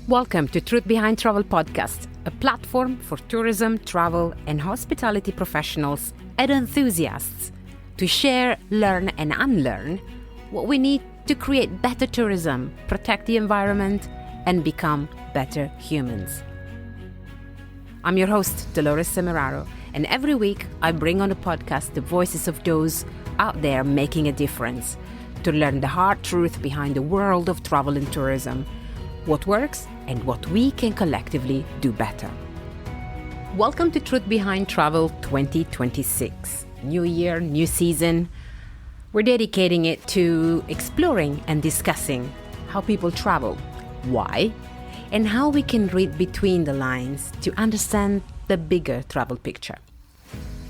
Welcome to Truth Behind Travel Podcast, a platform for tourism, travel, and hospitality professionals and enthusiasts to share, learn, and unlearn what we need to create better tourism, protect the environment, and become better humans. I'm your host, Dolores Semeraro, and every week I bring on the podcast the voices of those out there making a difference to learn the hard truth behind the world of travel and tourism, what works and what we can collectively do better. Welcome to Truth Behind Travel 2026. New year, new season. We're dedicating it to exploring and discussing how people travel, why, and how we can read between the lines to understand the bigger travel picture.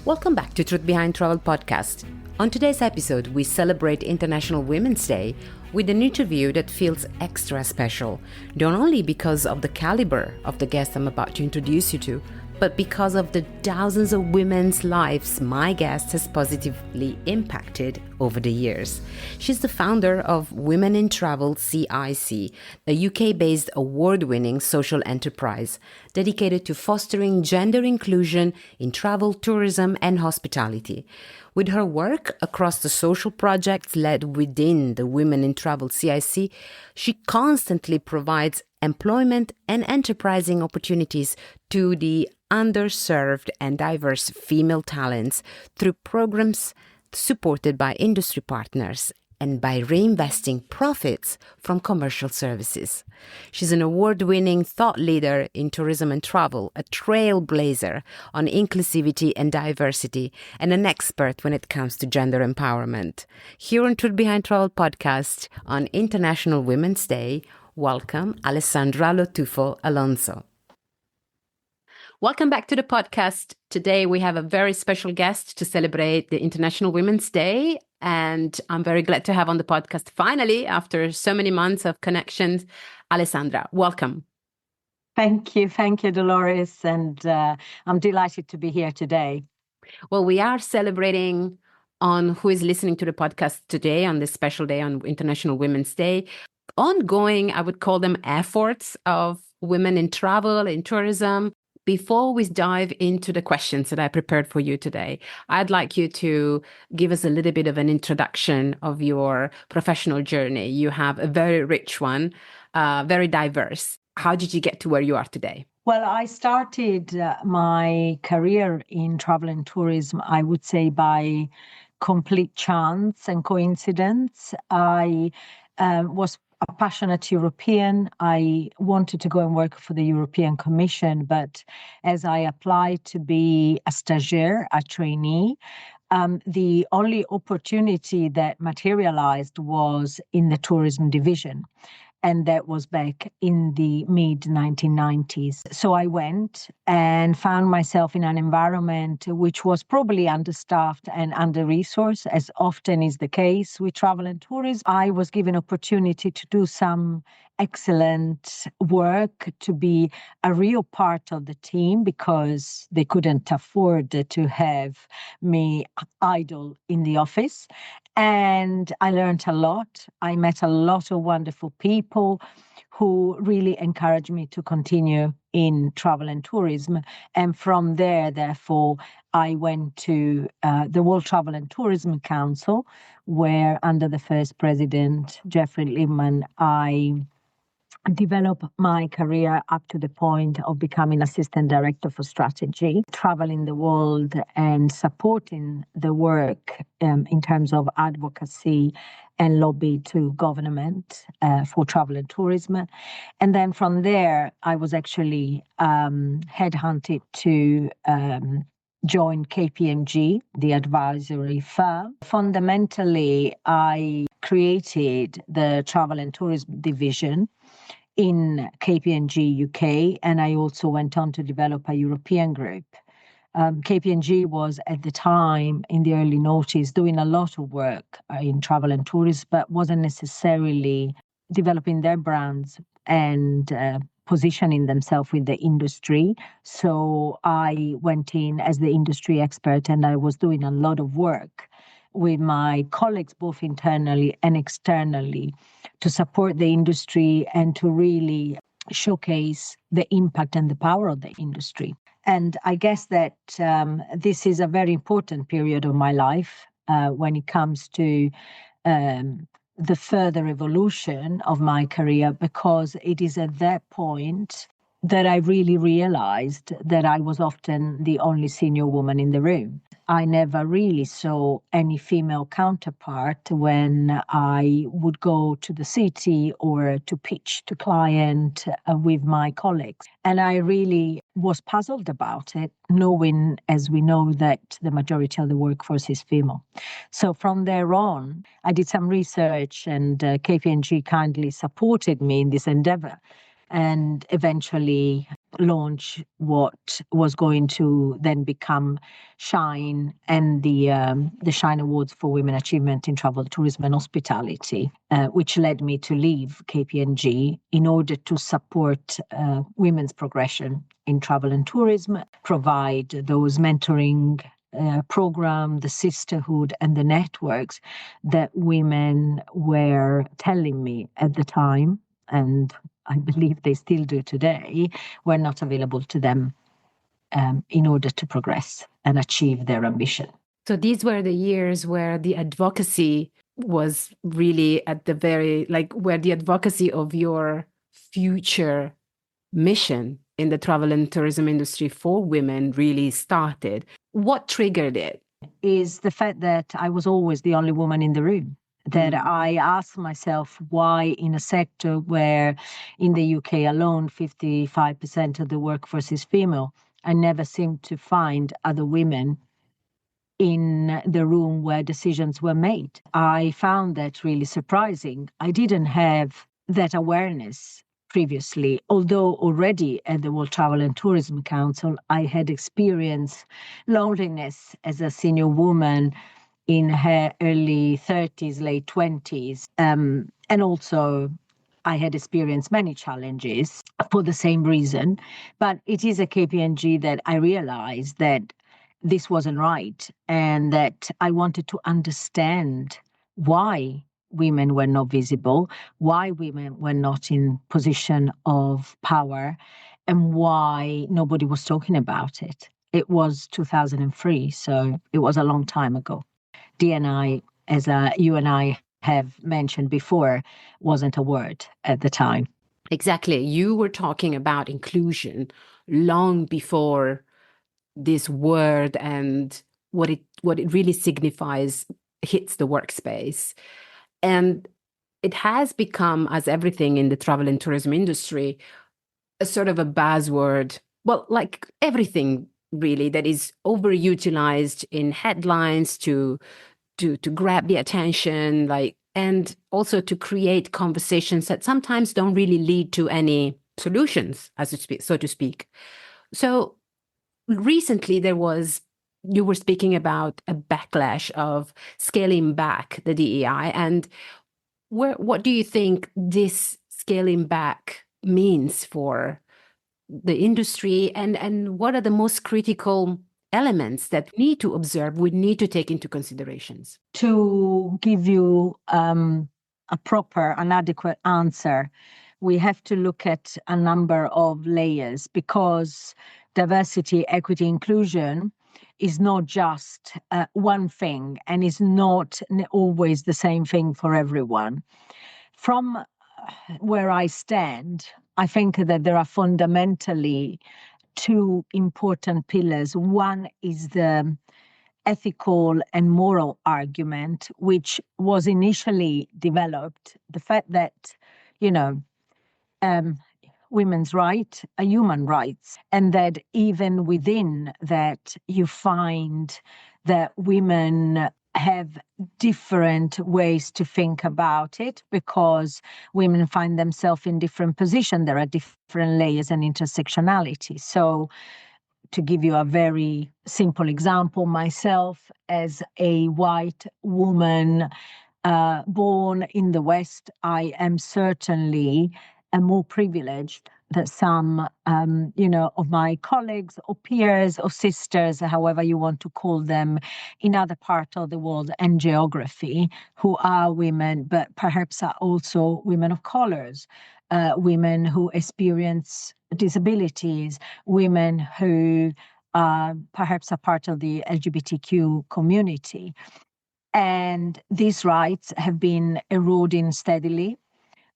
Welcome back to Truth Behind Travel Podcast. On today's episode, we celebrate International Women's Day with an interview that feels extra special, not only because of the caliber of the guest I'm about to introduce you to, but because of the thousands of women's lives my guest has positively impacted over the years. She's the founder of Women in Travel CIC, a UK-based award-winning social enterprise dedicated to fostering gender inclusion in travel, tourism, and hospitality. With her work across the social projects led within the Women in Travel CIC, she constantly provides employment and enterprising opportunities to the underserved and diverse female talents through programs supported by industry partners and by reinvesting profits from commercial services. She's an award-winning thought leader in tourism and travel, a trailblazer on inclusivity and diversity, and an expert when it comes to gender empowerment. Here on Truth Behind Travel podcast on International Women's Day, welcome Alessandra LoTufo Alonso. Welcome back to the podcast. Today we have a very special guest to celebrate the International Women's Day, and I'm very glad to have on the podcast finally, after so many months of connections, Alessandra. Welcome. Thank you, Dolores, and I'm delighted to be here today. Well, we are celebrating on who is listening to the podcast today on this special day on International Women's Day. Ongoing, I would call them efforts of women in travel, in tourism. Before we dive into the questions that I prepared for you today, I'd like you to give us a little bit of an introduction of your professional journey. You have a very rich one, very diverse. How did you get to where you are today? Well, I started my career in travel and tourism, I would say, by complete chance and coincidence. I was a passionate European. I wanted to go and work for the European Commission, but as I applied to be a stagiaire, a trainee, the only opportunity that materialized was in the tourism division. And that was back in the mid-1990s. So I went and found myself in an environment which was probably understaffed and under-resourced, as often is the case with travel and tourism. I was given opportunity to do some excellent work, to be a real part of the team, because they couldn't afford to have me idle in the office. And I learned a lot. I met a lot of wonderful people who really encouraged me to continue in travel and tourism. And from there, therefore, I went to the World Travel and Tourism Council, where under the first president, Jeffrey Lippman, I developed my career up to the point of becoming assistant director for strategy, traveling the world and supporting the work in terms of advocacy and lobby to government for travel and tourism. And then from there, I was actually headhunted to join KPMG, the advisory firm. Fundamentally, I created the travel and tourism division in KPMG UK, and I also went on to develop a European group. KPMG was at the time, in the early noughties, doing a lot of work in travel and tourism, but wasn't necessarily developing their brands and positioning themselves with the industry. So I went in as the industry expert, and I was doing a lot of work with my colleagues, both internally and externally, to support the industry and to really showcase the impact and the power of the industry. And I guess that this is a very important period of my life when it comes to the further evolution of my career, because it is at that point that I really realized that I was often the only senior woman in the room. I never really saw any female counterpart when I would go to the city or to pitch to client with my colleagues. And I really was puzzled about it, knowing, as we know, that the majority of the workforce is female. So from there on, I did some research, and KPMG kindly supported me in this endeavor, and eventually launch what was going to then become Shine and the Shine Awards for Women Achievement in Travel, Tourism and Hospitality, which led me to leave KPMG in order to support women's progression in travel and tourism, provide those mentoring program, the sisterhood and the networks that women were telling me at the time, and I believe they still do today, were not available to them in order to progress and achieve their ambition. So these were the years where the advocacy was really at the very, where the advocacy of your future mission in the travel and tourism industry for women really started. What triggered it? Is the fact that I was always the only woman in the room. That I asked myself why, in a sector where in the UK alone 55% of the workforce is female, I never seemed to find other women in the room where decisions were made. I found that really surprising. I didn't have that awareness previously, although already at the World Travel and Tourism Council, I had experienced loneliness as a senior woman in her early 30s, late 20s. And also, I had experienced many challenges for the same reason. But it is at KPMG that I realized that this wasn't right, and that I wanted to understand why women were not visible, why women were not in position of power, and why nobody was talking about it. It was 2003, so it was a long time ago. D&I, as you and I have mentioned before, wasn't a word at the time. Exactly. You were talking about inclusion long before this word and what it really signifies hits the workspace. And it has become, as everything in the travel and tourism industry, a sort of a buzzword. Well, like everything really that is overutilized in headlines to grab the attention, and also to create conversations that sometimes don't really lead to any solutions, so to speak. So recently you were speaking about a backlash of scaling back the DEI, and what do you think this scaling back means for the industry, and what are the most critical elements that we need to observe, we need to take into considerations? To give you a proper and adequate answer, we have to look at a number of layers, because diversity, equity, inclusion is not just one thing, and is not always the same thing for everyone. From where I stand, I think that there are fundamentally two important pillars. One is the ethical and moral argument, which was initially developed, the fact that, women's rights are human rights, and that even within that you find that women have different ways to think about it, because women find themselves in different positions. There are different layers and intersectionality. So to give you a very simple example, myself as a white woman born in the West, I am certainly more privileged than some, of my colleagues or peers or sisters, however you want to call them, in other parts of the world and geography, who are women, but perhaps are also women of colors, women who experience disabilities, women who perhaps are part of the LGBTQ community. And these rights have been eroding steadily.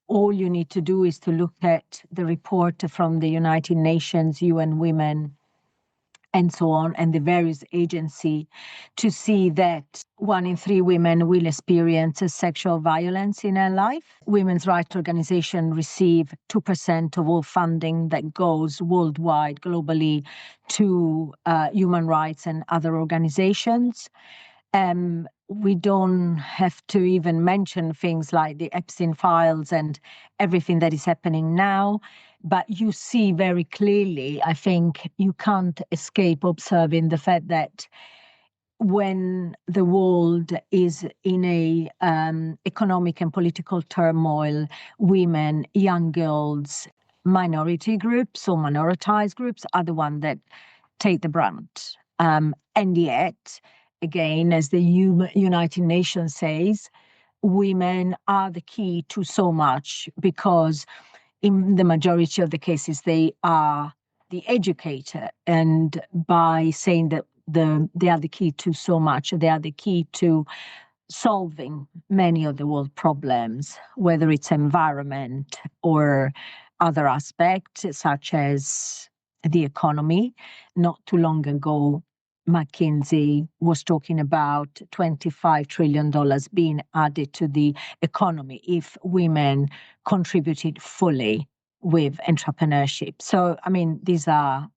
All you need to do is to look at the report from the United Nations, UN Women, and so on, and the various agencies, to see that 1 in 3 women will experience sexual violence in their life. Women's rights organizations receive 2% of all funding that goes worldwide, globally, to human rights and other organizations. We don't have to even mention things like the Epstein files and everything that is happening now. But you see very clearly, I think you can't escape observing the fact that when the world is in a economic and political turmoil, women, young girls, minority groups or minoritized groups are the ones that take the brunt. And yet, again, as the United Nations says, women are the key to so much, because in the majority of the cases, they are the educator. And by saying that they are the key to so much, they are the key to solving many of the world problems, whether it's environment or other aspects, such as the economy. Not too long ago, McKinsey was talking about $25 trillion being added to the economy if women contributed fully with entrepreneurship. So, I mean, these are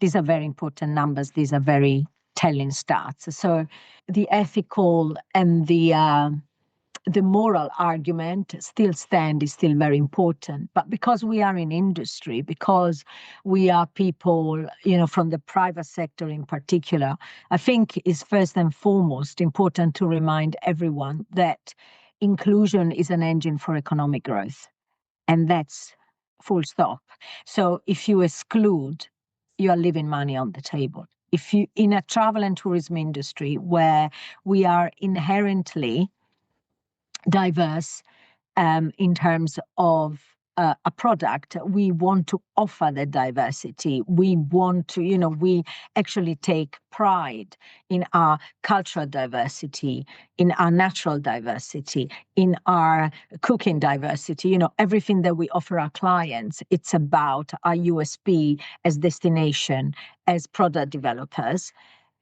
very important numbers. These are very telling stats. So the ethical and the moral argument still is still very important. But because we are in industry, because we are people, from the private sector in particular, I think it's first and foremost important to remind everyone that inclusion is an engine for economic growth. And that's full stop. So if you exclude, you are leaving money on the table. If you, in a travel and tourism industry where we are inherently diverse in terms of a product, we want to offer the diversity. We want to, we actually take pride in our cultural diversity, in our natural diversity, in our cooking diversity, everything that we offer our clients. It's about our USP as destination, as product developers.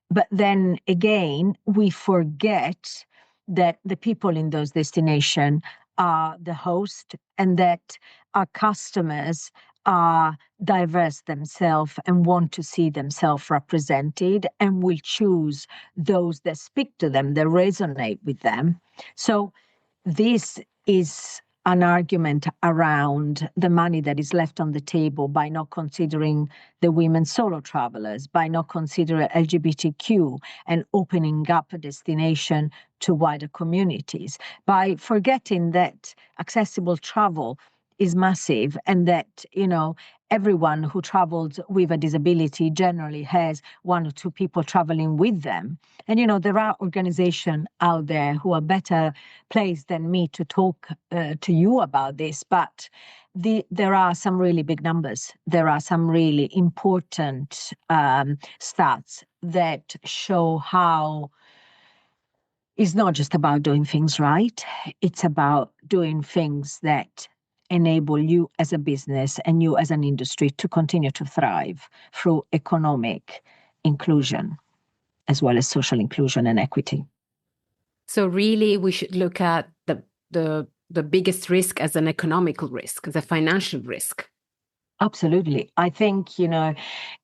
But then again, we forget that the people in those destinations are the host, and that our customers are diverse themselves and want to see themselves represented, and will choose those that speak to them, that resonate with them. So this is an argument around the money that is left on the table by not considering the women solo travelers, by not considering LGBTQ and opening up a destination to wider communities, by forgetting that accessible travel is massive, and that, everyone who travels with a disability generally has 1 or 2 people traveling with them. And, there are organizations out there who are better placed than me to talk to you about this, but there are some really big numbers. There are some really important stats that show how it's not just about doing things right. It's about doing things that enable you as a business and you as an industry to continue to thrive through economic inclusion, as well as social inclusion and equity. So really, we should look at the biggest risk as an economical risk, as a financial risk. Absolutely. I think,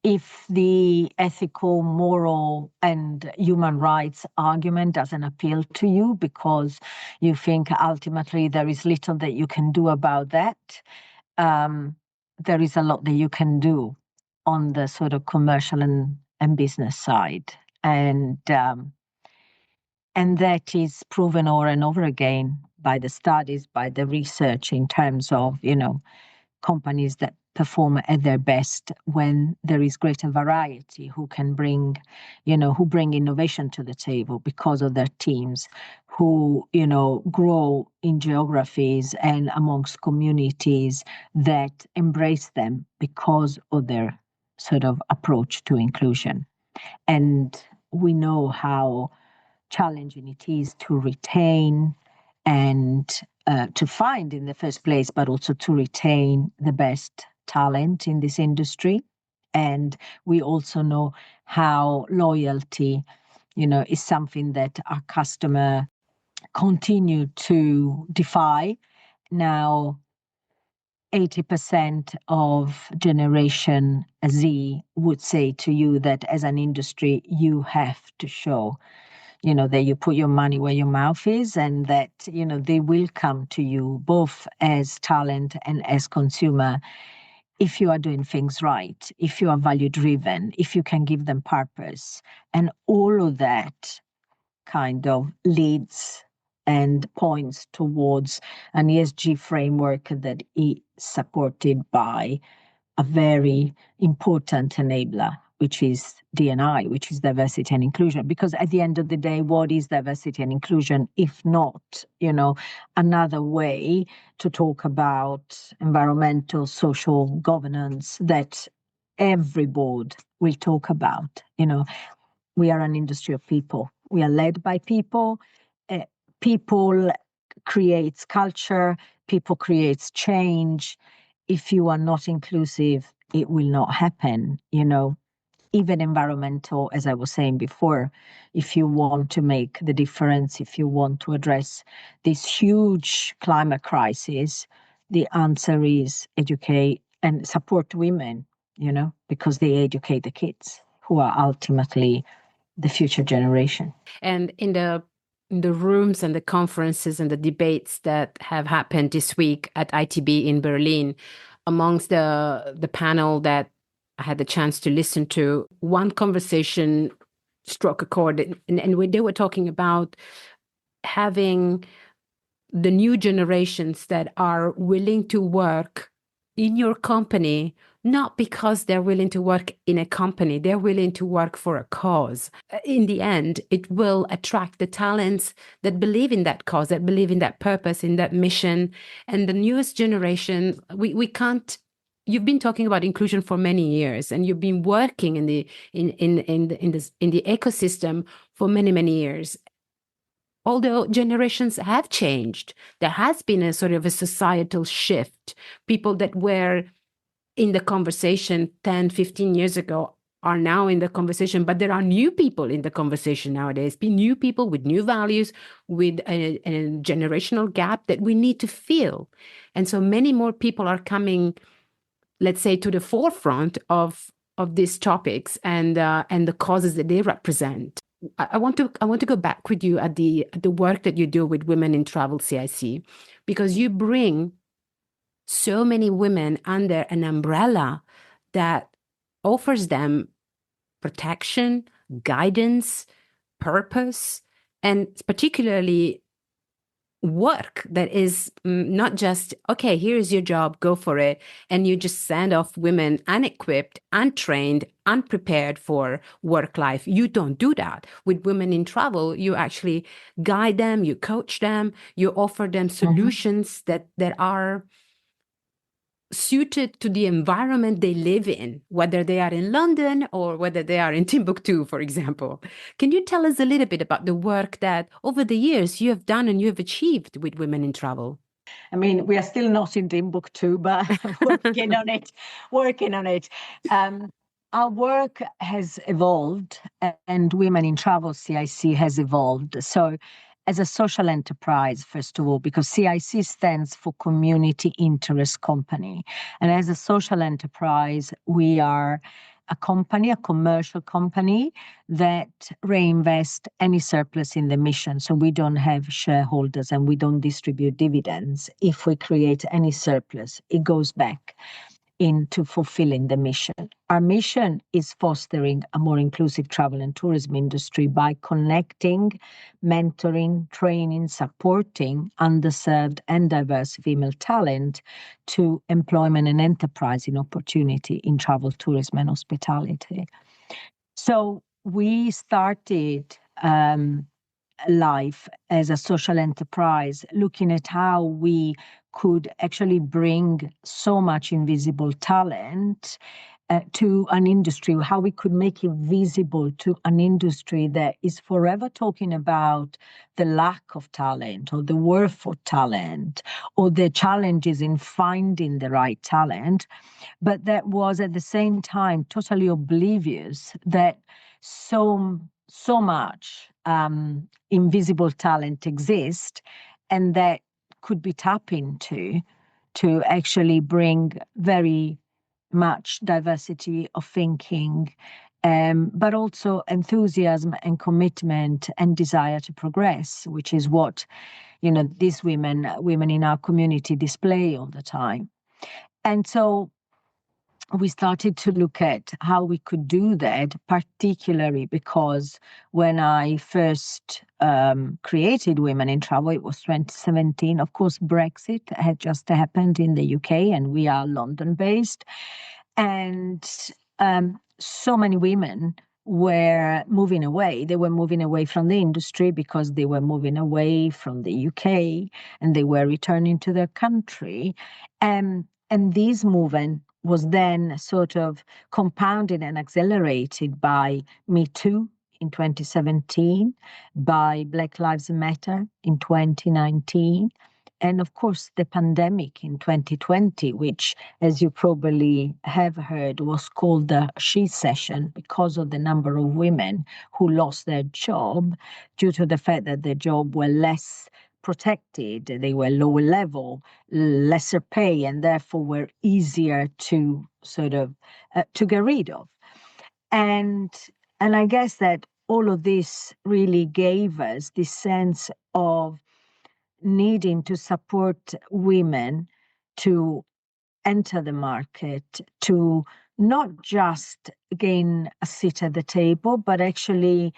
if the ethical, moral, and human rights argument doesn't appeal to you because you think ultimately there is little that you can do about that, there is a lot that you can do on the sort of commercial and business side. And that is proven over and over again by the studies, by the research, in terms of, companies that perform at their best when there is greater variety, who can bring, who bring innovation to the table because of their teams, who, grow in geographies and amongst communities that embrace them because of their sort of approach to inclusion. And we know how challenging it is to retain and to find in the first place, but also to retain the best talent in this industry. And we also know how loyalty, is something that our customer continue to defy. Now, 80% of Generation Z would say to you that as an industry, you have to show, that you put your money where your mouth is, and that, they will come to you both as talent and as consumer if you are doing things right, if you are value driven, if you can give them purpose. And all of that kind of leads and points towards an ESG framework that is supported by a very important enabler, which is D&I, which is diversity and inclusion. Because at the end of the day, what is diversity and inclusion if not, another way to talk about environmental, social governance that every board will talk about? We are an industry of people. We are led by people. People creates culture. People creates change. If you are not inclusive, it will not happen. Even environmental, as I was saying before, if you want to make the difference, if you want to address this huge climate crisis, the answer is educate and support women, because they educate the kids who are ultimately the future generation. And in the rooms and the conferences and the debates that have happened this week at ITB in Berlin, amongst the panel that I had the chance to listen to, one conversation struck a chord, and they were talking about having the new generations that are willing to work in your company, not because they're willing to work in a company, they're willing to work for a cause. In the end, it will attract the talents that believe in that cause, that believe in that purpose, in that mission. And the newest generation, we can't. You've been talking about inclusion for many years, and you've been working in the ecosystem for many years. Although generations have changed, there has been a sort of a societal shift. People that were in the conversation 10, 15 years ago are now in the conversation, but there are new people in the conversation nowadays, new people with new values, with a generational gap that we need to fill. And so many more people are coming, let's say, to the forefront of these topics and the causes that they represent. I want to go back with you at the work that you do with women in Travel CIC, because you bring so many women under an umbrella that offers them protection, guidance, purpose, and particularly work that is not just, okay, here's your job, go for it, and you just send off women unequipped, untrained, unprepared for work life. You don't do that. With women in travel, you actually guide them, you coach them, you offer them solutions that are suited to the environment they live in, whether they are in London or whether they are in Timbuktu, for example. Can you tell us a little bit about the work that over the years you have done and you have achieved with women in travel? I mean, we are still not in Timbuktu, but working on it. Our work has evolved, and Women in Travel CIC has evolved. So as a social enterprise, first of all, because CIC stands for Community Interest Company. And as a social enterprise, we are a commercial company that reinvest any surplus in the mission. So we don't have shareholders and we don't distribute dividends. If we create any surplus, it goes back into fulfilling the mission. Our mission is fostering a more inclusive travel and tourism industry by connecting, mentoring, training, supporting underserved and diverse female talent to employment and enterprising opportunity in travel, tourism, and hospitality. So we started life as a social enterprise, looking at how we could actually bring so much invisible talent to an industry, how we could make it visible to an industry that is forever talking about the lack of talent or the worth of talent or the challenges in finding the right talent, but that was at the same time totally oblivious that so much invisible talent exists and that could be tapped into to actually bring very much diversity of thinking, but also enthusiasm and commitment and desire to progress, which is what, these women in our community display all the time. And so we started to look at how we could do that, particularly because when I first created Women in Travel, it was 2017. Of course, Brexit had just happened in the UK, and we are London-based. And so many women were moving away. They were moving away from the industry because they were moving away from the UK, and they were returning to their country. And this movement was then sort of compounded and accelerated by Me Too in 2017, by Black Lives Matter in 2019, and of course the pandemic in 2020, which, as you probably have heard, was called the She Session because of the number of women who lost their job due to the fact that their job were less protected, they were lower level, lesser pay, and therefore were easier to sort of to get rid of. And I guess that all of this really gave us this sense of needing to support women to enter the market, to not just gain a seat at the table, but actually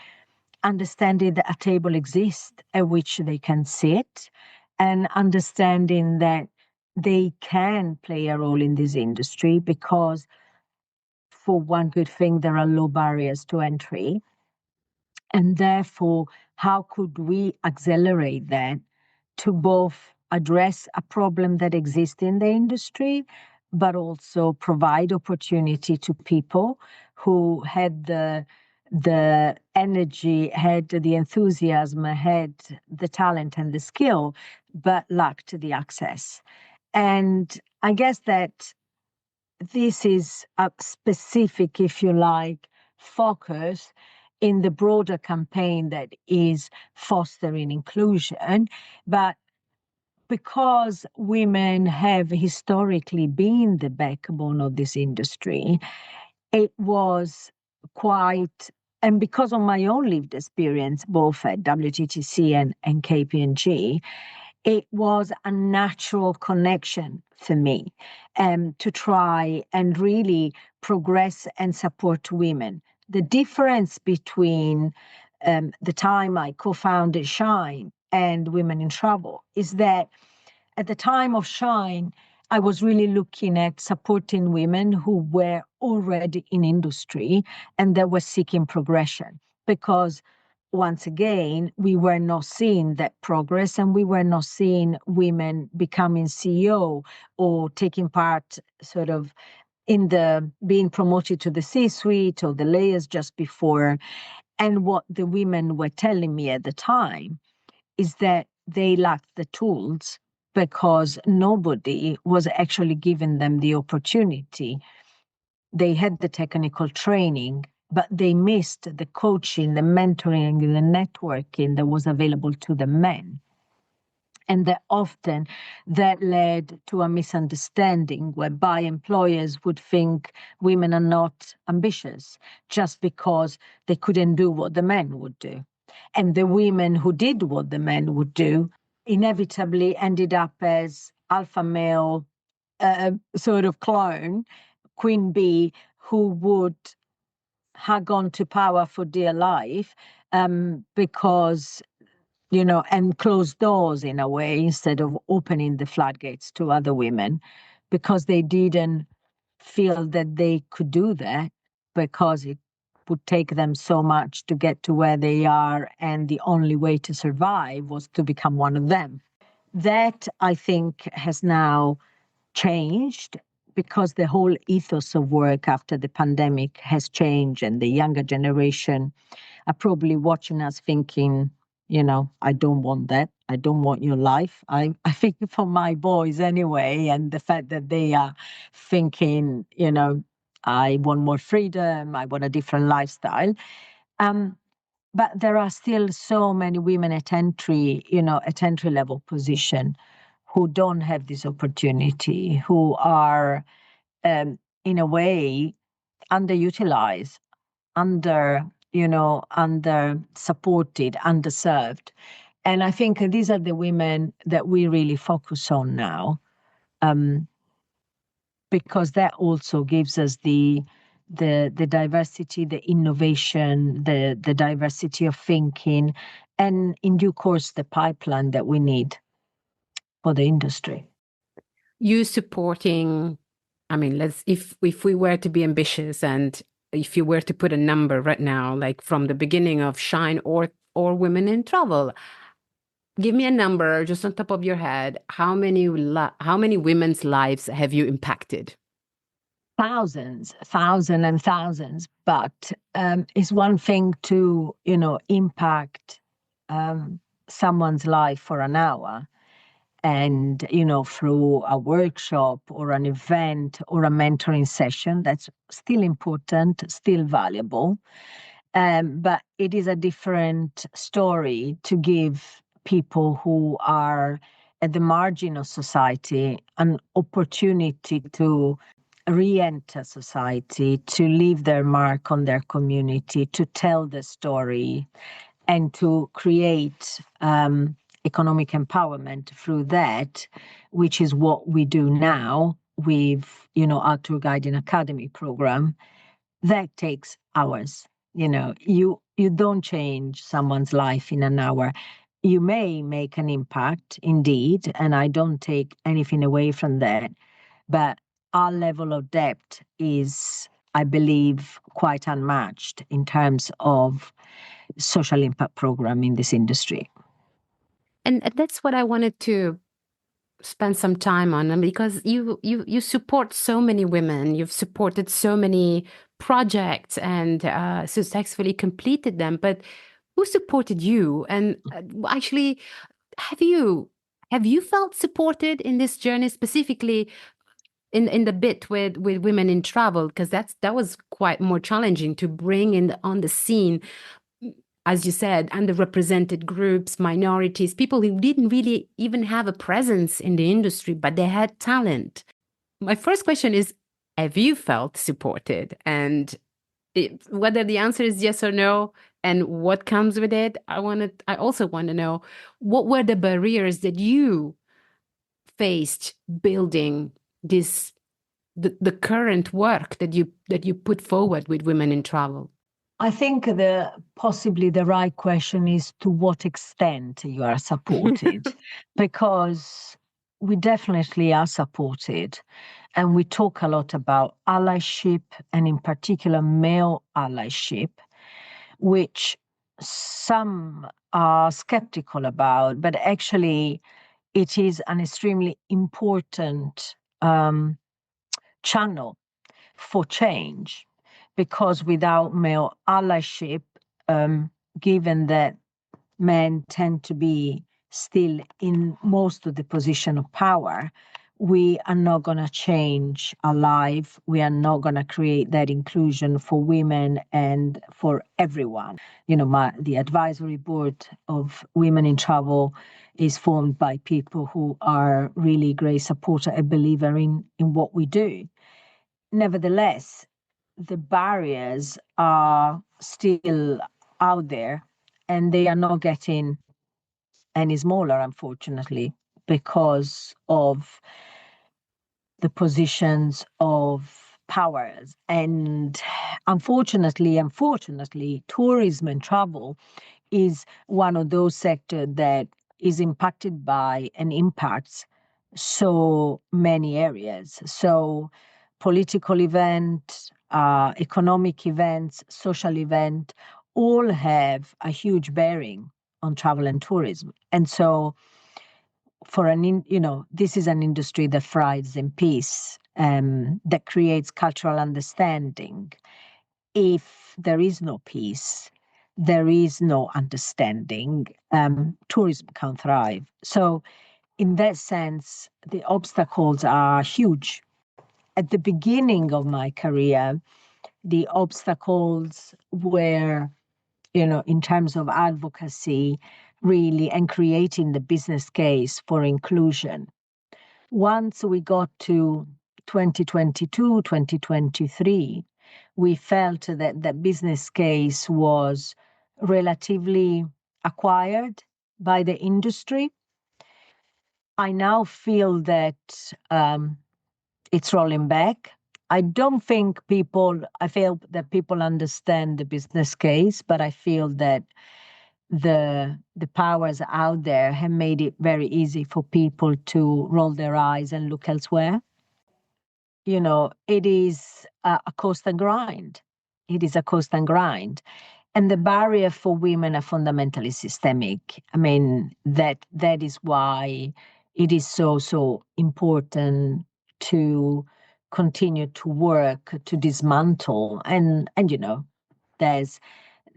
understanding that a table exists at which they can sit, and understanding that they can play a role in this industry because, for one good thing, there are low barriers to entry. And therefore, how could we accelerate that to both address a problem that exists in the industry, but also provide opportunity to people who had the energy, had the enthusiasm, had the talent and the skill, but lacked the access. And I guess that this is a specific, if you like, focus in the broader campaign that is fostering inclusion. But because women have historically been the backbone of this industry, it was quite, and because of my own lived experience, both at WTTC and KPMG, it was a natural connection for me to try and really progress and support women. The difference between the time I co-founded Shine and Women in Travel is that at the time of Shine, I was really looking at supporting women who were already in industry and that were seeking progression, because once again, we were not seeing that progress, and we were not seeing women becoming CEO or taking part sort of in the being promoted to the C-suite or the layers just before. And what the women were telling me at the time is that they lacked the tools because nobody was actually giving them the opportunity. They had the technical training, but they missed the coaching, the mentoring, the networking that was available to the men. And that often that led to a misunderstanding whereby employers would think women are not ambitious just because they couldn't do what the men would do. And the women who did what the men would do inevitably ended up as alpha male sort of clone, Queen Bee, who would have gone to power for dear life, because, and close doors in a way instead of opening the floodgates to other women, because they didn't feel that they could do that, because it would take them so much to get to where they are, and the only way to survive was to become one of them. That, I think, has now changed, because the whole ethos of work after the pandemic has changed, and the younger generation are probably watching us thinking, I don't want that. I don't want your life. I think for my boys anyway, and the fact that they are thinking, I want more freedom, I want a different lifestyle. But there are still so many women at entry level position who don't have this opportunity, who are, in a way, underutilized, under supported, underserved. And I think these are the women that we really focus on now, because that also gives us the diversity, the innovation, the diversity of thinking, and in due course, the pipeline that we need for the industry. You supporting, if we were to be ambitious, and if you were to put a number right now, like from the beginning of Shine or Women in Travel, give me a number just on top of your head. How many women's lives have you impacted? Thousands and thousands. But it's one thing to, impact someone's life for an hour, and, through a workshop or an event or a mentoring session. That's still important, still valuable. But it is a different story to give people who are at the margin of society an opportunity to re-enter society, to leave their mark on their community, to tell the story, and to create economic empowerment through that, which is what we do now with, our Tour Guiding Academy program. That takes hours. You don't change someone's life in an hour. You may make an impact, indeed, and I don't take anything away from that. But our level of depth is, I believe, quite unmatched in terms of social impact program in this industry. And that's what I wanted to spend some time on, because you support so many women, you've supported so many projects and successfully completed them. But who supported you? And actually, have you felt supported in this journey, specifically in the bit with women in travel? Because that was quite more challenging to bring in on the scene, as you said, underrepresented groups, minorities, people who didn't really even have a presence in the industry, but they had talent. My first question is, have you felt supported? And whether the answer is yes or no, and what comes with it, I also want to know, what were the barriers that you faced building the current work that you put forward with women in travel? I think possibly the right question is to what extent you are supported, because we definitely are supported, and we talk a lot about allyship, and in particular male allyship, which some are skeptical about, but actually it is an extremely important channel for change. Because without male allyship, given that men tend to be still in most of the position of power, we are not going to change our life. We are not going to create that inclusion for women and for everyone. The advisory board of Women in Travel is formed by people who are really great supporter and believer in what we do. Nevertheless, the barriers are still out there, and they are not getting any smaller, unfortunately, because of the positions of powers. And unfortunately, tourism and travel is one of those sectors that is impacted by and impacts so many areas. So political events, economic events, social events, all have a huge bearing on travel and tourism. And so this is an industry that thrives in peace, that creates cultural understanding. If there is no peace, there is no understanding, tourism can't thrive. So in that sense, the obstacles are huge. At the beginning of my career, the obstacles were, in terms of advocacy, really, and creating the business case for inclusion. Once we got to 2022, 2023, we felt that the business case was relatively acquired by the industry. I now feel that it's rolling back. I feel that people understand the business case, but I feel that the powers out there have made it very easy for people to roll their eyes and look elsewhere. It is a constant grind. It is a constant grind. And the barrier for women are fundamentally systemic. I mean, that is why it is so important to continue to work to dismantle. And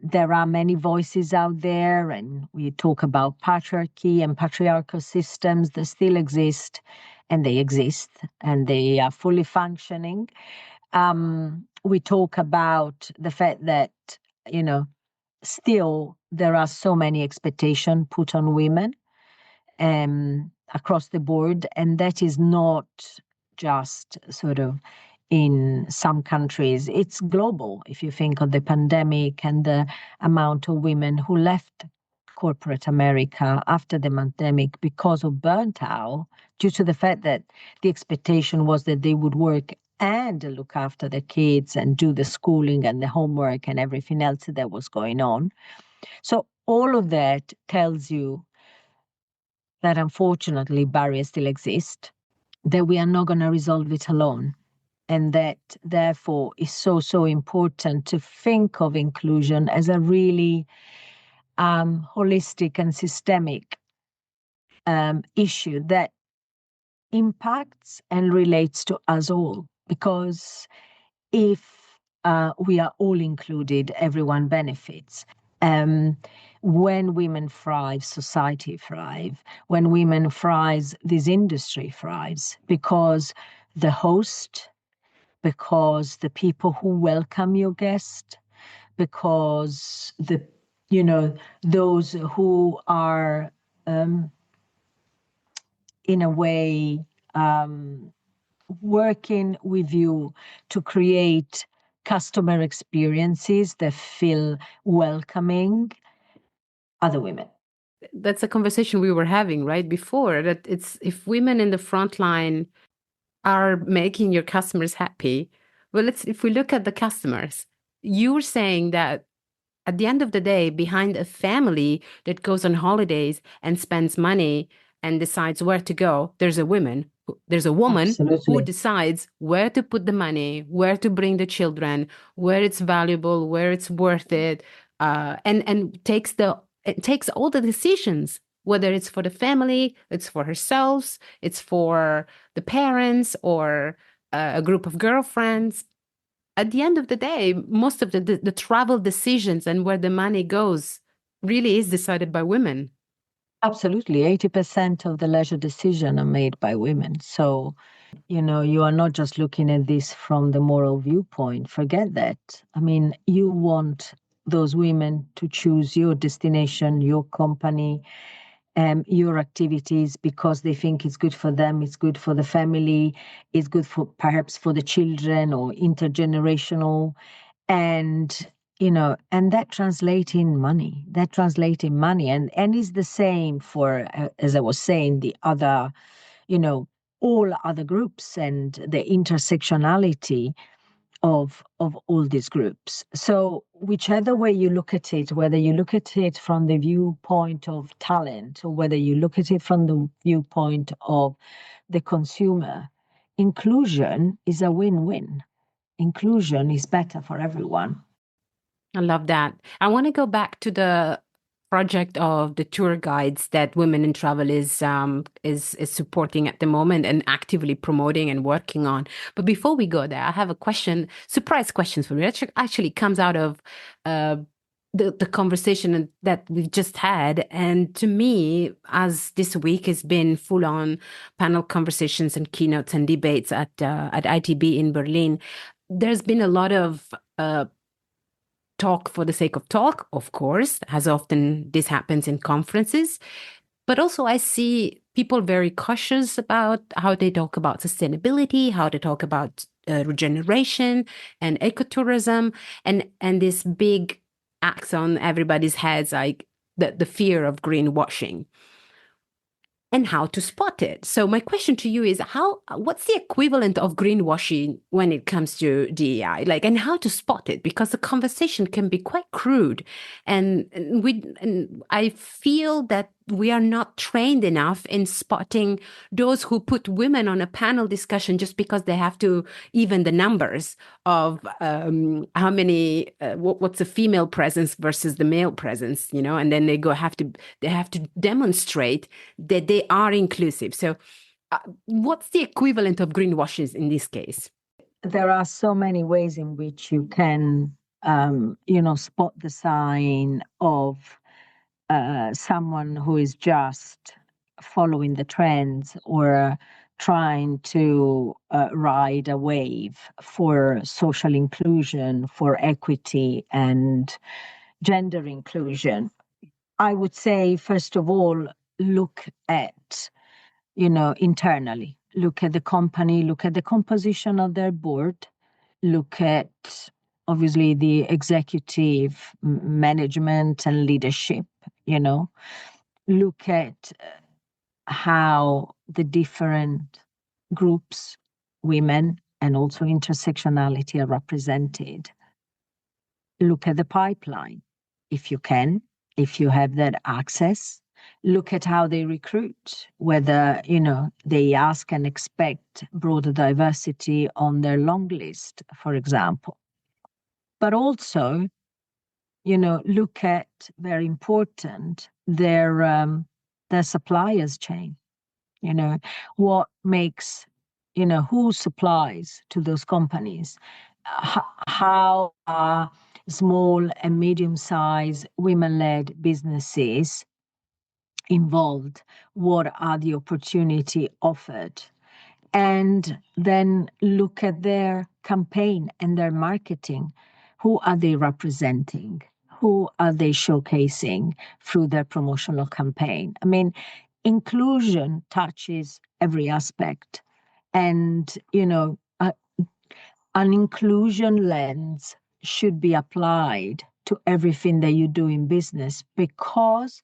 there are many voices out there, and we talk about patriarchy and patriarchal systems that still exist, and they are fully functioning. We talk about the fact that, still there are so many expectations put on women across the board, and that is not just sort of in some countries. It's global. If you think of the pandemic and the amount of women who left corporate America after the pandemic because of burnt out, due to the fact that the expectation was that they would work and look after the kids and do the schooling and the homework and everything else that was going on. So all of that tells you that unfortunately barriers still exist, that we are not going to resolve it alone. And that, therefore, is so important to think of inclusion as a really holistic and systemic issue that impacts and relates to us all. Because if we are all included, everyone benefits. When women thrive, society thrives. When women thrive, this industry thrives, because the host, because the people who welcome your guest, because those who are in a way working with you to create customer experiences that feel welcoming, other women. That's a conversation we were having right before, that it's, if women in the front line are making your customers happy, well, if we look at the customers, you're saying that at the end of the day, behind a family that goes on holidays and spends money and decides where to go, there's a woman Absolutely. who decides where to put the money, where to bring the children, where it's valuable, where it's worth it, and takes all the decisions, whether it's for the family, it's for herself, it's for the parents, or a group of girlfriends. At the end of the day, most of the travel decisions and where the money goes really is decided by women. Absolutely. 80% of the leisure decisions are made by women. So, you are not just looking at this from the moral viewpoint. Forget that. I mean, you want those women to choose your destination, your company, your activities, because they think it's good for them, it's good for the family, it's good for perhaps for the children, or intergenerational. And and that translating money, and is the same for, as I was saying, the other all other groups and the intersectionality of all these groups. So whichever way you look at it, whether you look at it from the viewpoint of talent or whether you look at it from the viewpoint of the consumer, inclusion is a win-win. Inclusion is better for everyone. I love that. I want to go back to the project of the tour guides that Women in Travel is supporting at the moment and actively promoting and working on. But before we go there, I have a question, surprise question for you. It actually comes out of the conversation that we've just had. And to me, as this week has been full on panel conversations and keynotes and debates at ITB in Berlin, there's been a lot of talk for the sake of talk, of course, as often this happens in conferences. But also I see people very cautious about how they talk about sustainability, how they talk about regeneration and ecotourism, and this big axe on everybody's heads, like the fear of greenwashing and how to spot it. So my question to you is what's the equivalent of greenwashing when it comes to DEI, and how to spot it? Because the conversation can be quite crude. And I feel that we are not trained enough in spotting those who put women on a panel discussion just because they have to even the numbers of how many, what's the female presence versus the male presence, and then they have to demonstrate that they are inclusive. So what's the equivalent of greenwashing in this case? There are so many ways in which you can, spot the sign of someone who is just following the trends or trying to ride a wave for social inclusion, for equity and gender inclusion. I would say, first of all, look at, internally, look at the company, look at the composition of their board, look at obviously the executive management and leadership, look at how the different groups, women and also intersectionality are represented. Look at the pipeline, if you can, if you have that access. Look at how they recruit, whether, they ask and expect broader diversity on their long list, for example. But also, look at, very important, their suppliers chain. What makes, who supplies to those companies? How are small and medium-sized women-led businesses involved? What are the opportunity offered? And then look at their campaign and their marketing. Who are they representing? Who are they showcasing through their promotional campaign? I mean, inclusion touches every aspect. And, an inclusion lens should be applied to everything that you do in business, because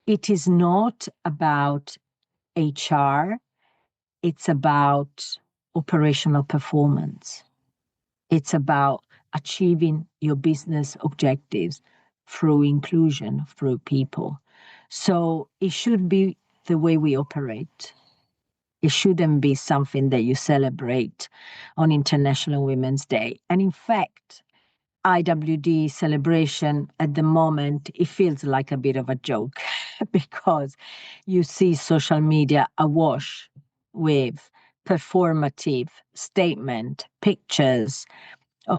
it is not about HR, it's about operational performance. It's about achieving your business objectives through inclusion, through people. So it should be the way we operate. It shouldn't be something that you celebrate on International Women's Day. And in fact, IWD celebration at the moment, it feels like a bit of a joke because you see social media awash with performative statement, pictures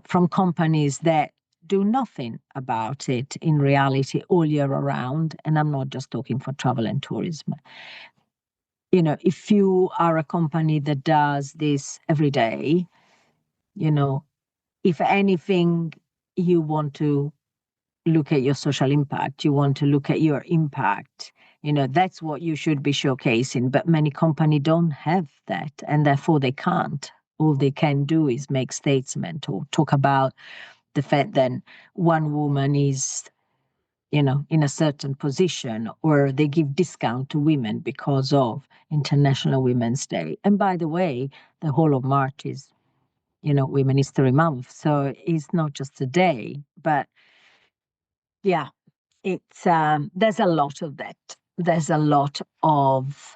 from companies that do nothing about it in reality all year around. And I'm not just talking for travel and tourism. If you are a company that does this every day, if anything, you want to look at your social impact, you want to look at your impact, that's what you should be showcasing. But many companies don't have that, and therefore they can't. All they can do is make statement or talk about the fact that one woman is in a certain position, or they give discount to women because of International Women's Day. And by the way, the whole of March is, Women History Month. So it's not just a day, but yeah, it's there's a lot of that. There's a lot of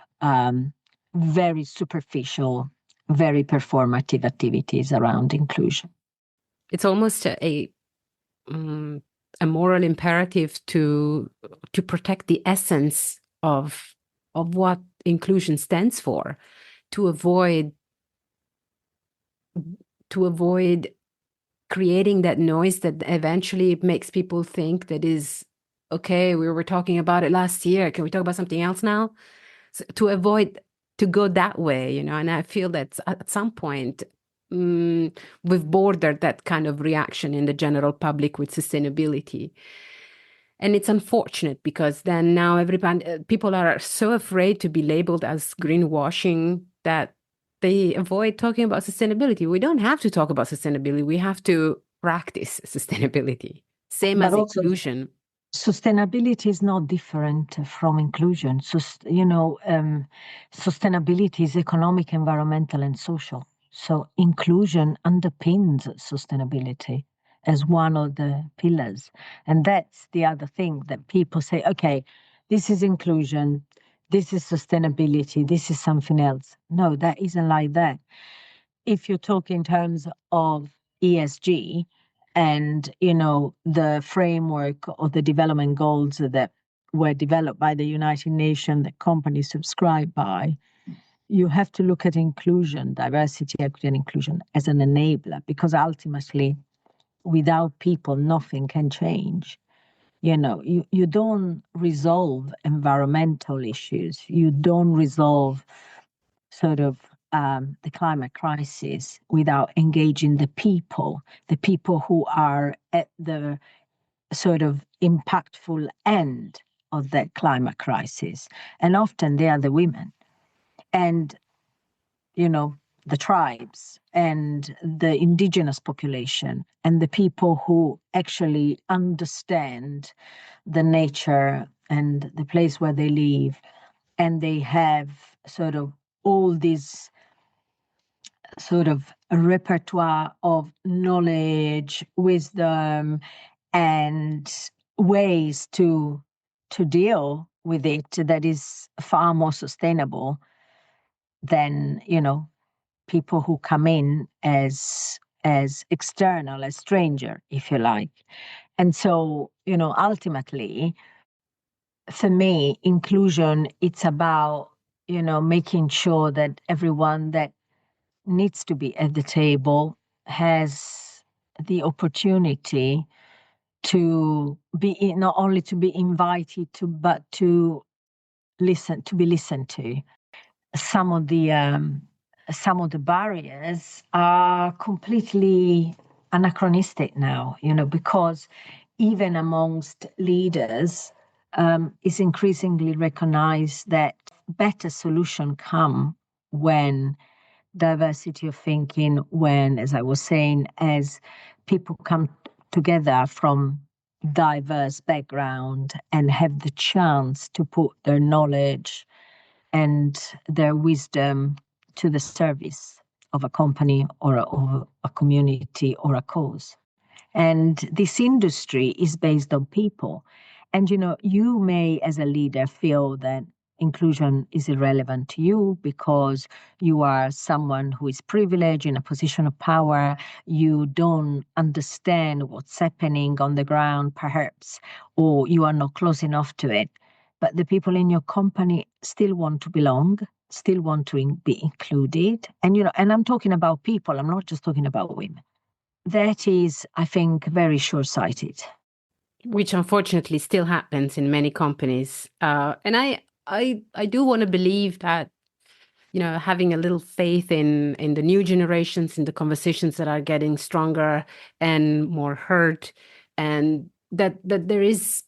very superficial, very performative activities around inclusion. It's almost a moral imperative to protect the essence of what inclusion stands for, to avoid creating that noise that eventually makes people think that is okay. We were talking about it last year. Can we talk about something else now? So to avoid to go that way, and I feel that at some point we've bordered that kind of reaction in the general public with sustainability. And it's unfortunate because then now people are so afraid to be labeled as greenwashing that they avoid talking about sustainability. We don't have to talk about sustainability. We have to practice sustainability. Same as inclusion. Sustainability is not different from inclusion. So, sustainability is economic, environmental, and social. So inclusion underpins sustainability as one of the pillars. And that's the other thing that people say, okay, this is inclusion, this is sustainability, this is something else. No, that isn't like that. If you talk in terms of ESG and, the framework or the development goals that were developed by the United Nations that companies subscribe by, you have to look at inclusion, diversity, equity, and inclusion as an enabler, because ultimately, without people, nothing can change. You don't resolve environmental issues. You don't resolve sort of the climate crisis without engaging the people who are at the sort of impactful end of that climate crisis. And often they are the women and, the tribes and the indigenous population and the people who actually understand the nature and the place where they live. And they have sort of all these sort of a repertoire of knowledge, wisdom, and ways to deal with it that is far more sustainable than, people who come in as external, as stranger, if you like. And so, ultimately, for me, inclusion, it's about, making sure that everyone that needs to be at the table has the opportunity to be not only to be invited to, but to be listened to. Some of the barriers are completely anachronistic now, because even amongst leaders, it's increasingly recognized that better solutions come when diversity of thinking, when, as I was saying, as people come together from diverse background and have the chance to put their knowledge and their wisdom to the service of a company or of a community or a cause. And this industry is based on people. And, you may, as a leader, feel that inclusion is irrelevant to you because you are someone who is privileged in a position of power. You don't understand what's happening on the ground, perhaps, or you are not close enough to it. But the people in your company still want to belong, still want to be included. And, and I'm talking about people, I'm not just talking about women. That is, I think, very short-sighted. Which unfortunately still happens in many companies. And I do want to believe that, having a little faith in the new generations, in the conversations that are getting stronger and more heard, and that there is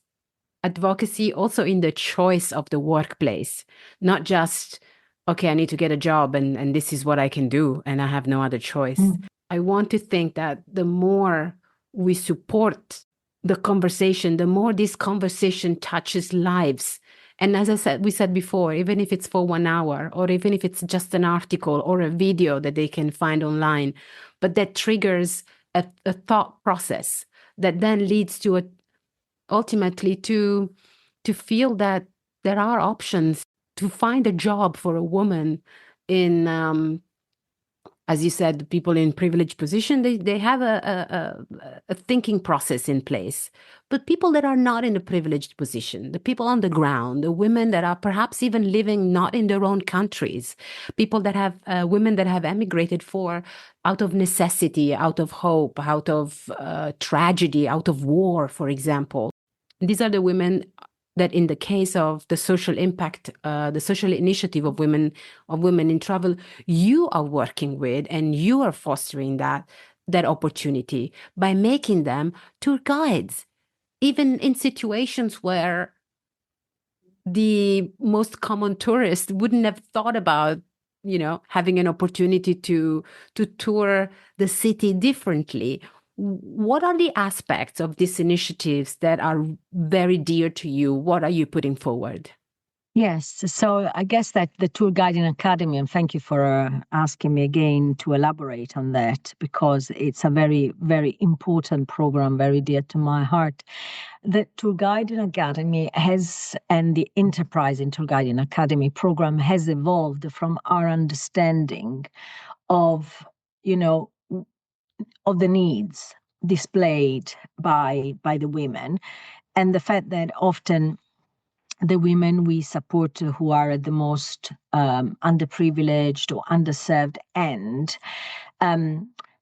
advocacy also in the choice of the workplace, not just, okay, I need to get a job and this is what I can do and I have no other choice. I want to think that the more we support the conversation, the more this conversation touches lives. And as we said before, even if it's for 1 hour, or even if it's just an article or a video that they can find online, but that triggers a thought process that then leads to ultimately to feel that there are options to find a job for a woman in, as you said, people in privileged position, they have a thinking process in place. But people that are not in a privileged position, the people on the ground, the women that are perhaps even living not in their own countries, people that have, women that have emigrated out of necessity, out of hope, out of tragedy, out of war, for example. These are the women that, in the case of the social impact, the social initiative of women in travel, you are working with, and you are fostering that opportunity by making them tour guides, even in situations where the most common tourist wouldn't have thought about, having an opportunity to tour the city differently. What are the aspects of these initiatives that are very dear to you? What are you putting forward? Yes, so I guess that the Tour Guiding Academy, and thank you for asking me again to elaborate on that, because it's a very, very important program, very dear to my heart. The Tour Guiding Academy and the Enterprise in Tour Guiding Academy program has evolved from our understanding of, of the needs displayed by the women, and the fact that often the women we support who are at the most underprivileged or underserved end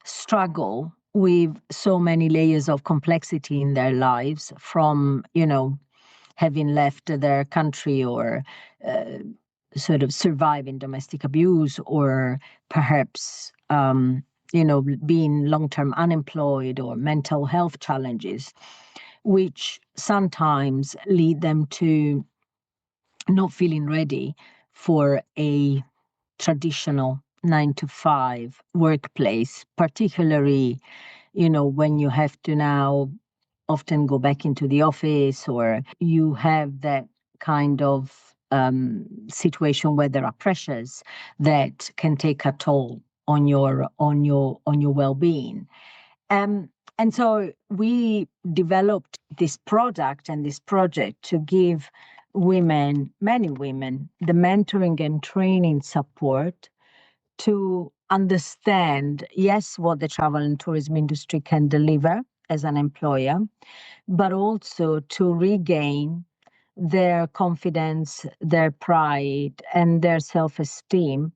struggle with so many layers of complexity in their lives, from, having left their country, or sort of surviving domestic abuse, or perhaps, being long-term unemployed, or mental health challenges, which sometimes lead them to not feeling ready for a traditional 9-to-5 workplace, particularly, when you have to now often go back into the office, or you have that kind of situation where there are pressures that can take a toll on your well-being. And so we developed this product and this project to give women, many women, the mentoring and training support to understand, yes, what the travel and tourism industry can deliver as an employer, but also to regain their confidence, their pride, and their self-esteem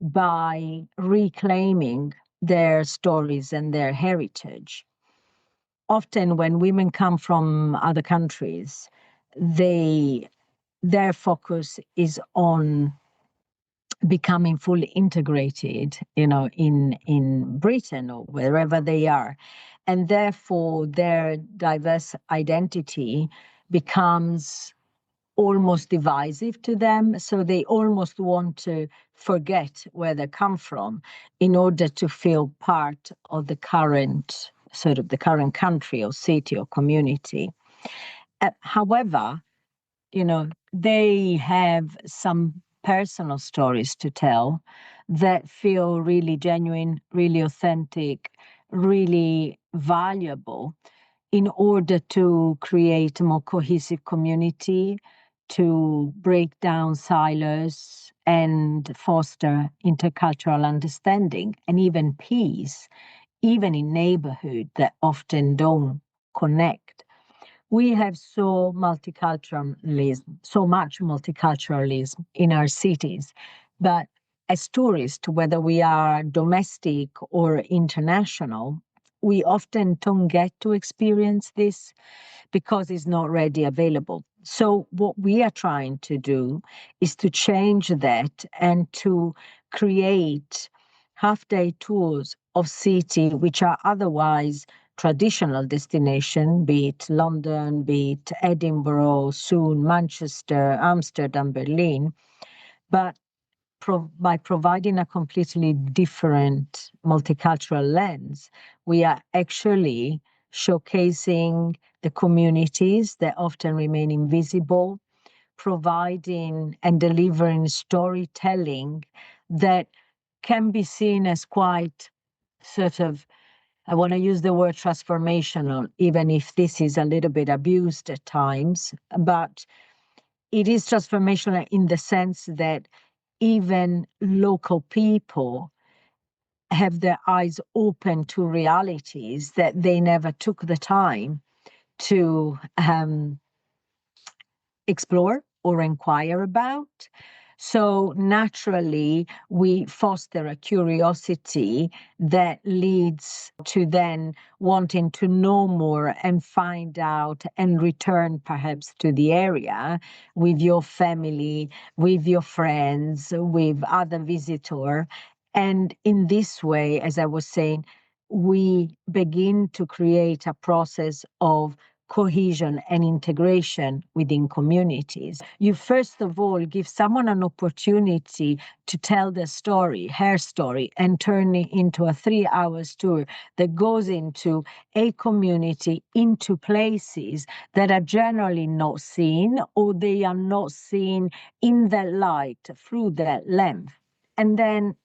by reclaiming their stories and their heritage. Often when women come from other countries, their focus is on becoming fully integrated, in Britain or wherever they are. And therefore their diverse identity becomes almost divisive to them. So they almost want to forget where they come from in order to feel part of the current country or city or community. However, they have some personal stories to tell that feel really genuine, really authentic, really valuable, in order to create a more cohesive community, to break down silos and foster intercultural understanding and even peace, even in neighborhoods that often don't connect. We have so much multiculturalism in our cities, but as tourists, whether we are domestic or international, we often don't get to experience this because it's not readily available. So what we are trying to do is to change that and to create half-day tours of cities which are otherwise traditional destination, be it London, be it Edinburgh, soon Manchester, Amsterdam, Berlin, but by providing a completely different multicultural lens, we are actually showcasing the communities that often remain invisible, providing and delivering storytelling that can be seen as quite sort of, I want to use the word transformational, even if this is a little bit abused at times, but it is transformational in the sense that even local people have their eyes open to realities that they never took the time to explore or inquire about. So naturally, we foster a curiosity that leads to then wanting to know more and find out and return perhaps to the area with your family, with your friends, with other visitors. And in this way, as I was saying, we begin to create a process of cohesion and integration within communities. You first of all give someone an opportunity to tell their story, her story, and turn it into a 3-hour tour that goes into a community, into places that are generally not seen, or they are not seen in that light, through that lens. And then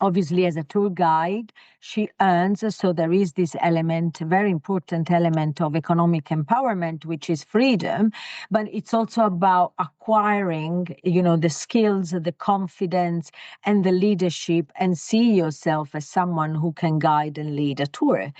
obviously, as a tour guide, she earns, so there is this element, a very important element of economic empowerment, which is freedom, but it's also about acquiring, the skills, the confidence, and the leadership, and see yourself as someone who can guide and lead a tour.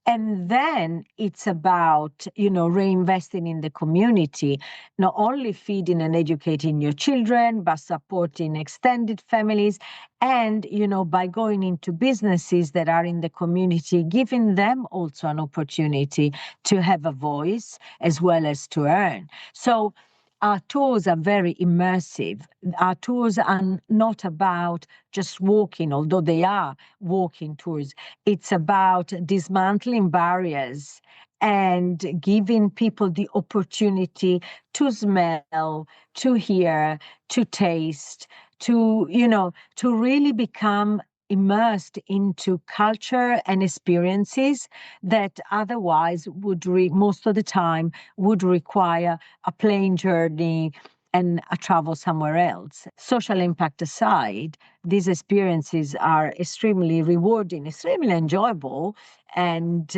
And then it's about, reinvesting in the community, not only feeding and educating your children, but supporting extended families. And, by going into businesses that are in the community, giving them also an opportunity to have a voice as well as to earn. So our tours are very immersive. Our tours are not about just walking, although they are walking tours. It's about dismantling barriers and giving people the opportunity to smell, to hear, to taste, to really become immersed into culture and experiences that otherwise would most of the time would require a plane journey and a travel somewhere else. Social impact aside, these experiences are extremely rewarding, extremely enjoyable, and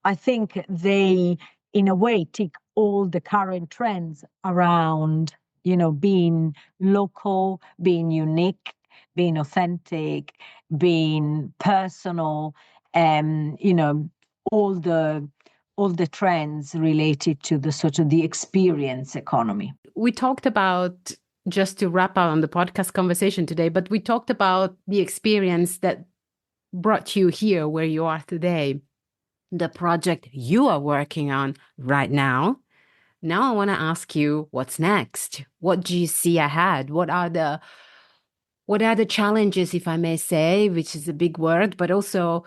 I think they, in a way, tick all the current trends around, being local, being unique, being authentic, being personal, and all the trends related to the sort of the experience economy. We talked about, just to wrap up on the podcast conversation today, but we talked about the experience that brought you here where you are today, the project you are working on right now. Now I want to ask you, what's next? What do you see ahead? What are the challenges, if I may say, which is a big word, but also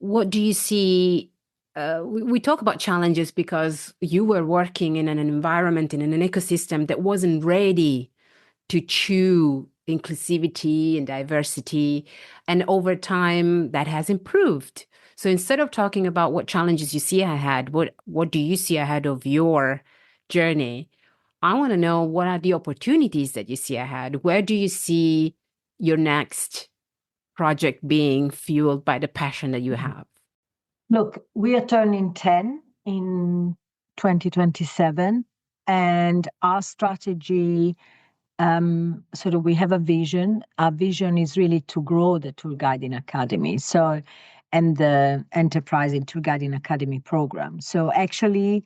what do you see? We talk about challenges because you were working in an environment, in an ecosystem that wasn't ready to chew inclusivity and diversity. And over time, that has improved. So instead of talking about what challenges you see ahead, what do you see ahead of your journey? I want to know, what are the opportunities that you see ahead? Where do you see your next project being fueled by the passion that you have? Look, we are turning 10 in 2027, and our strategy, we have a vision. Our vision is really to grow the Tour Guiding Academy, and the Enterprise in Tour Guiding Academy program. So actually,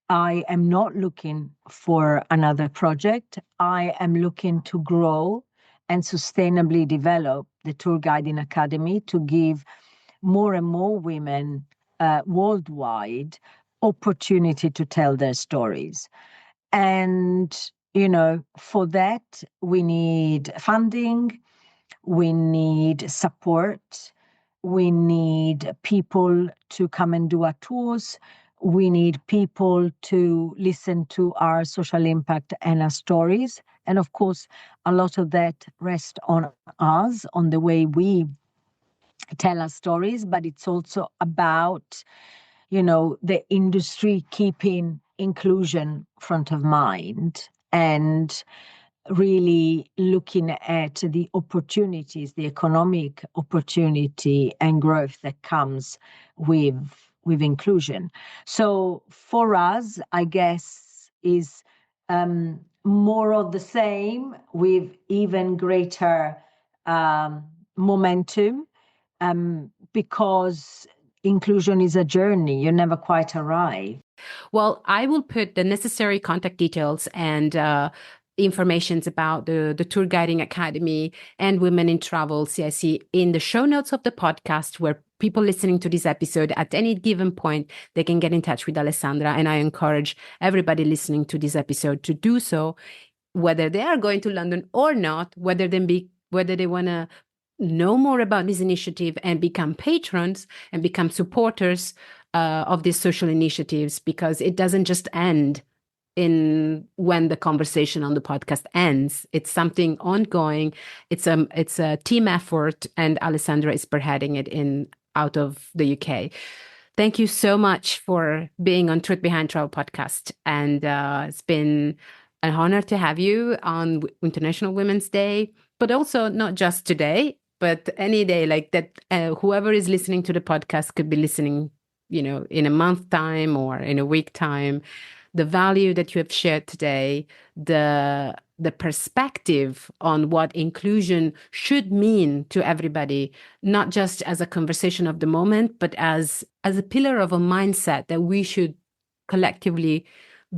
I am not looking for another project. I am looking to grow and sustainably develop the Tour Guiding Academy to give more and more women worldwide opportunity to tell their stories. And, for that, we need funding, we need support, we need people to come and do our tours, we need people to listen to our social impact and our stories. And of course, a lot of that rests on us, on the way we tell our stories, but it's also about the industry keeping inclusion front of mind and really looking at the opportunities, the economic opportunity and growth that comes with inclusion. So for us, I guess, is more of the same with even greater momentum, because inclusion is a journey. You never quite arrive. Well, I will put the necessary contact details and informations about the Tour Guiding Academy and Women in Travel CIC in the show notes of the podcast, where people listening to this episode at any given point, they can get in touch with Alessandra. And I encourage everybody listening to this episode to do so, whether they are going to London or not, whether they want to know more about this initiative and become patrons and become supporters of these social initiatives, because it doesn't just end in when the conversation on the podcast ends. It's something ongoing. It's a team effort, and Alessandra is spearheading it out of the UK. Thank you so much for being on Truth Behind Travel podcast, and it's been an honor to have you on International Women's Day, but also not just today, but any day like that. Whoever is listening to the podcast could be listening, in a month time or in a week time. The value that you have shared today, the perspective on what inclusion should mean to everybody, not just as a conversation of the moment, but as a pillar of a mindset that we should collectively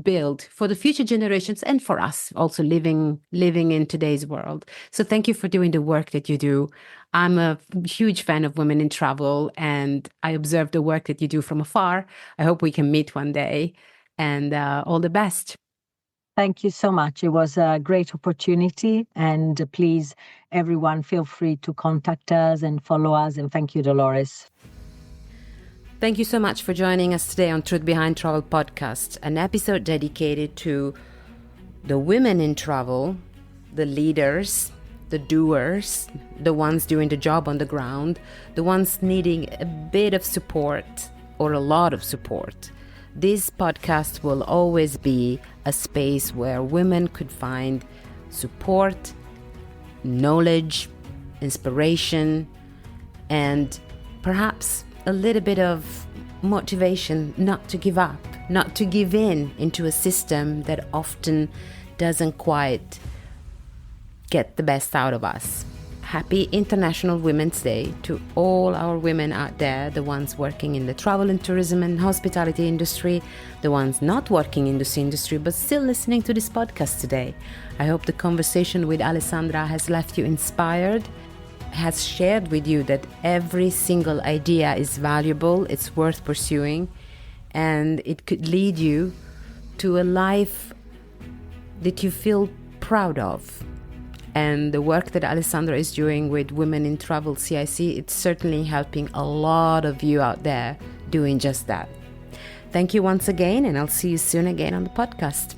build for the future generations and for us also living in today's world. So thank you for doing the work that you do. I'm a huge fan of Women in Travel, and I observe the work that you do from afar. I hope we can meet one day, and all the best. Thank you so much. It was a great opportunity, and please, everyone, feel free to contact us and follow us. And thank you, Dolores. Thank you so much for joining us today on Truth Behind Travel podcast, an episode dedicated to the women in travel, the leaders, the doers, the ones doing the job on the ground, the ones needing a bit of support or a lot of support. This podcast will always be a space where women could find support, knowledge, inspiration, and perhaps a little bit of motivation not to give up, not to give in into a system that often doesn't quite get the best out of us. Happy International Women's Day to all our women out there, the ones working in the travel and tourism and hospitality industry, the ones not working in this industry but still listening to this podcast today. I hope the conversation with Alessandra has left you inspired, has shared with you that every single idea is valuable, it's worth pursuing, and it could lead you to a life that you feel proud of. And the work that Alessandra is doing with Women in Travel CIC, it's certainly helping a lot of you out there doing just that. Thank you once again, and I'll see you soon again on the podcast.